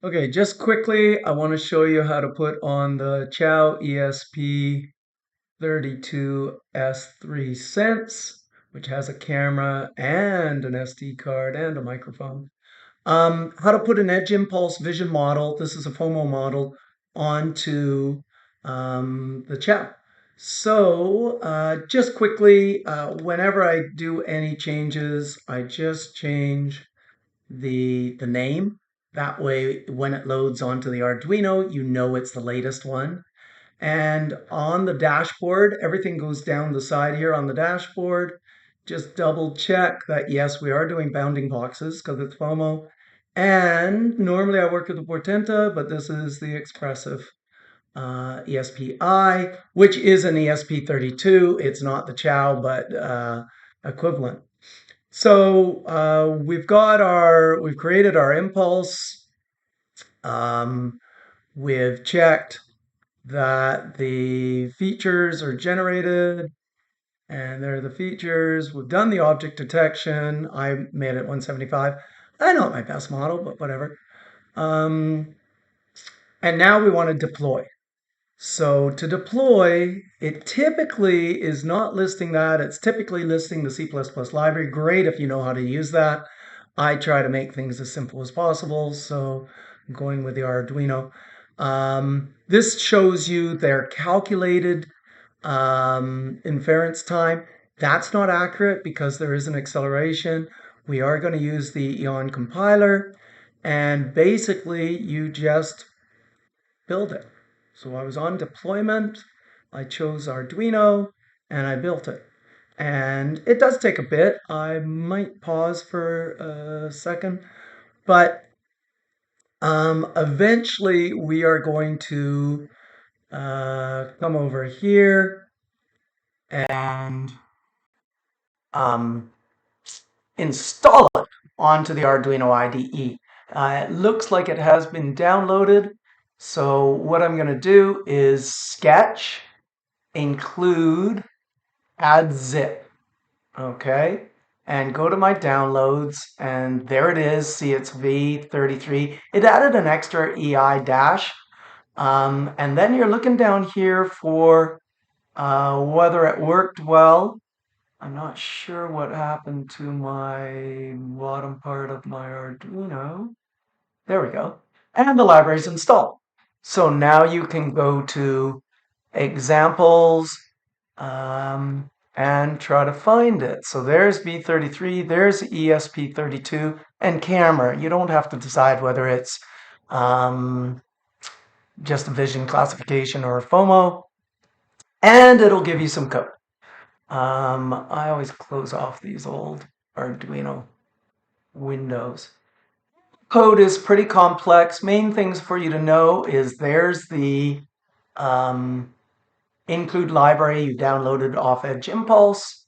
Okay, just quickly, I want to show you how to put on the xiaoesp32s3 sense, which has a camera and an SD card and a microphone. How to put an edge impulse vision model, this is a FOMO model, onto the Chow. So just quickly, whenever I do any changes, I just change the name. That way, when it loads onto the Arduino, you know it's the latest one. And on the dashboard, everything goes down the side here on the dashboard. Just double check that yes, we are doing bounding boxes because it's FOMO. And normally I work with the Portenta, but this is the expressive ESPi, which is an ESP32. It's not the Chow, but equivalent. So we've created our impulse. Um, we've checked that the features are generated, and there are the features. We've done the object detection. I made it 175. I not my best model, but whatever. Um, and now we want to deploy. So to deploy, it typically is not listing that. It's typically listing the C++ library. Great if you know how to use that. I try to make things as simple as possible, so I'm going with the Arduino. This shows you their calculated inference time. That's not accurate because there is an acceleration. We are going to use the Eon compiler, and basically you just build it. So I was on deployment, I chose Arduino, and I built it. And it does take a bit. I might pause for a second, but eventually we are going to come over here and um, install it onto the Arduino IDE. It looks like it has been downloaded. So what I'm going to do is sketch, include, add zip. Okay. And go to my downloads, and there it is. See, it's V33. It added an extra EI dash. And then you're looking down here for whether it worked well. I'm not sure what happened to my bottom part of my Arduino. There we go. And the library's installed. So now you can go to examples and try to find it. So there's V33, there's ESP32, and camera. You don't have to decide whether it's um, just a vision classification or a FOMO, and it'll give you some code. I always close off these old Arduino windows. Code is pretty complex. Main things for you to know is there's the um, include library you downloaded off edgeimpulse,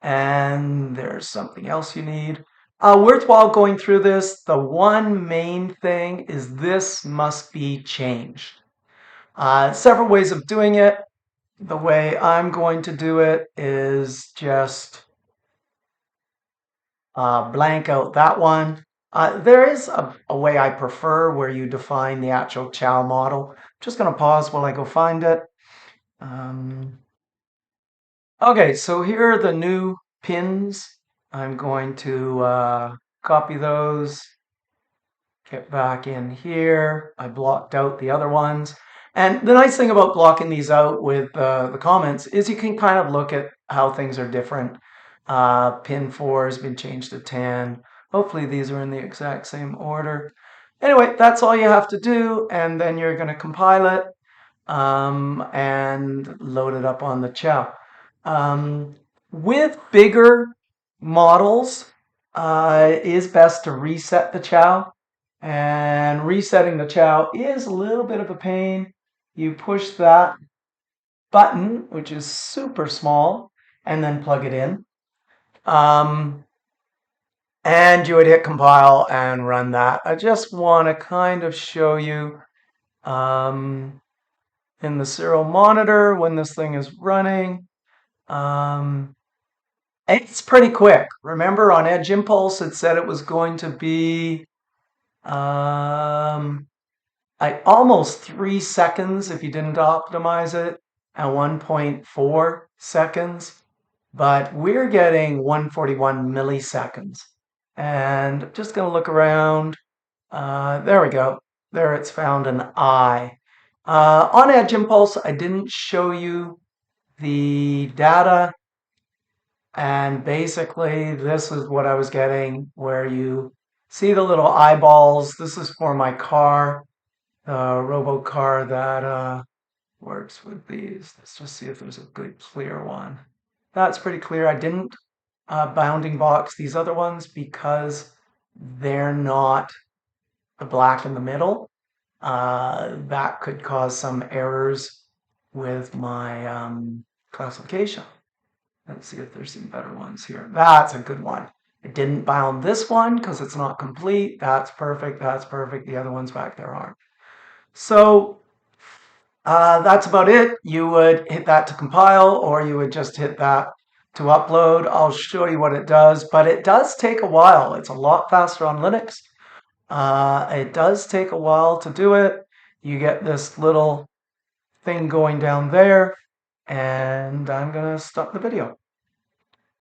and there's something else you need. Worthwhile going through this. The one main thing is this must be changed. Several ways of doing it. The way I'm going to do it is just blank out that one. There is a way I prefer where you define the actual chow model. I'm just going to pause while I go find it. Okay, so here are the new pins. I'm going to copy those, get back in here. I blocked out the other ones. And the nice thing about blocking these out with the comments is you can kind of look at how things are different. Pin 4 has been changed to 10. Hopefully these are in the exact same order. Anyway, that's all you have to do, and then you're going to compile it and load it up on the chow. With bigger models, it is best to reset the chow. And resetting the chow is a little bit of a pain. You push that button, which is super small, and then plug it in. And you would hit compile and run that. I just want to kind of show you in the serial monitor when this thing is running. It's pretty quick. Remember on edgeimpulse it said it was going to be almost 3 seconds if you didn't optimize it, and 1.4 seconds, but we're getting 141 milliseconds. And I'm just going to look around. There we go. There it's found an I. On edgeimpulse, I didn't show you the data, and basically this is what I was getting, where you see the little eyeballs. This is for my car, the robo car that works with these. Let's just see if there's a good clear one. That's pretty clear. I didn't bounding box these other ones because they're not black in the middle. That could cause some errors with my classification. Let's see if there's some better ones here. That's a good one. I didn't bound this one because it's not complete. That's perfect. That's perfect. The other ones back there aren't. So that's about it. You would hit that to compile, or you would just hit that to upload. I'll show you what it does, but it does take a while. It's a lot faster on Linux. It does take a while to do it. You get this little thing going down there, and I'm going to stop the video.